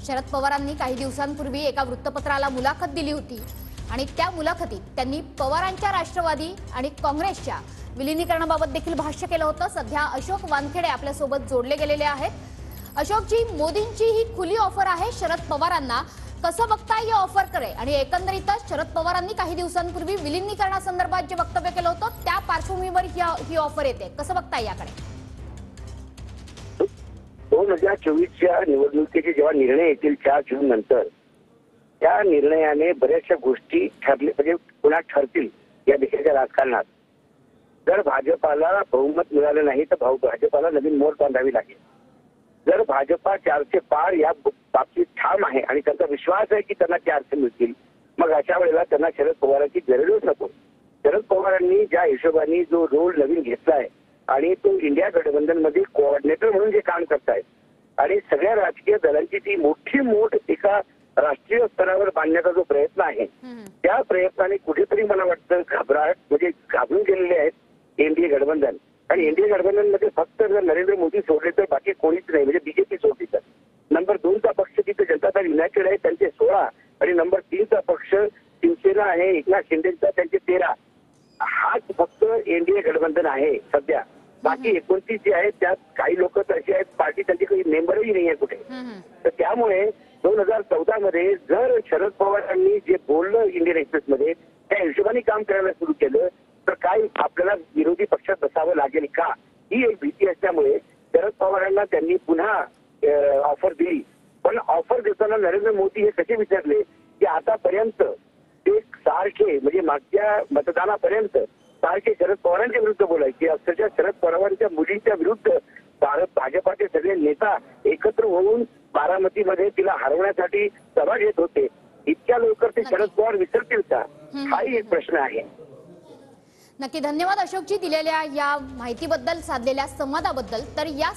शरद पवारांनी काही दिवसांपूर्वी एका वृत्तपत्राला मुलाखत दिली होती आणि त्या मुलाखतीत त्यांनी पवारांच्या राष्ट्रवादी आणि काँग्रेसच्या विलीनीकरणाबाबत देखील भाष्य केलं होतं। सध्या अशोक वानखेडे आपल्या सोबत जोडले गेलेले आहेत। अशोकजी, मोदींची ही खुली ऑफर आहे शरद पवारांना, कसं बघताय या ऑफरकडे? आणि एकंदरीतच शरद पवारांनी काही दिवसांपूर्वी विलीनीकरणासंदर्भात जे वक्तव्य केलं होतं त्या पार्श्वभूमीवर ही ऑफर येते, कसं बघताय याकडे? 2024च्या निवडणुकीचे जेव्हा निर्णय येतील 4 जून नंतर, त्या निर्णयाने बऱ्याचशा गोष्टी ठरले म्हणजे पुन्हा ठरतील या देशाच्या राजकारणात। जर भाजपाला बहुमत मिळालं नाही तर भाजपाला नवीन मोड बांधावी लागेल। जर भाजपा 400 पार या बाबतीत ठाम आहे आणि त्यांचा विश्वास आहे की त्यांना 400 मिळतील, मग अशा वेळेला त्यांना शरद पवारांची गरजच नको। शरद पवारांनी ज्या हिशोबाने जो रोल नवीन घेतला आहे आणि तो इंडिया गठबंधन मध्ये कोऑर्डिनेटर म्हणून जे काम करतायत आणि सगळ्या राजकीय दलांची ती मोठी मोठ एका राष्ट्रीय स्तरावर बांधण्याचा जो प्रयत्न आहे, त्या प्रयत्नाने कुठेतरी मला वाटतं घाबराट म्हणजे घाबरून गेलेले आहेत एनडीए गठबंधन। आणि एनडीए गठबंधन मध्ये फक्त जर नरेंद्र मोदी सोडले तर बाकी कोणीच नाही, म्हणजे बीजेपी सोडली तर। नंबर 2 चा पक्ष तिथे जनता दल युनायटेड आहे, त्यांचे 16 आणि नंबर 3 चा पक्ष शिवसेना आहे एकनाथ शिंदेचा, त्यांचे 13। हाच फक्त एनडीए गठबंधन आहे सध्या। बाकी 29 जे आहेत त्यात काही लोक तशी आहेत पार्टी त्यांची काही मेंबरही नाही आहे कुठे। तर त्यामुळे 2014 मध्ये जर शरद पवारांनी जे बोललं इंडियन एक्सप्रेस मध्ये त्या हिशोबाने काम करायला सुरू केलं तर काय आपल्याला विरोधी पक्षात बसावं लागेल का, ही एक भीती असल्यामुळे शरद पवारांना त्यांनी पुन्हा ऑफर दिली। पण ऑफर देताना नरेंद्र मोदी हे कसे विचारले की आतापर्यंत ते सारखे म्हणजे मागच्या मतदानापर्यंत सारखे शरद पवारांच्या विरुद्ध बोलायचे, अक्षरशः शरद पवारांच्या मुलींच्या विरुद्ध भाजपाचे सगळे नेता एकत्र होऊन बारामतीमध्ये तिला हरवण्यासाठी सभा घेत होते। इतक्या लवकर ते शरद पवार विसरतील का, हाही एक प्रश्न आहे। नक्की, धन्यवाद अशोकजी दिलेल्या या माहितीबद्दल, साधलेल्या संवादाबद्दल। तर या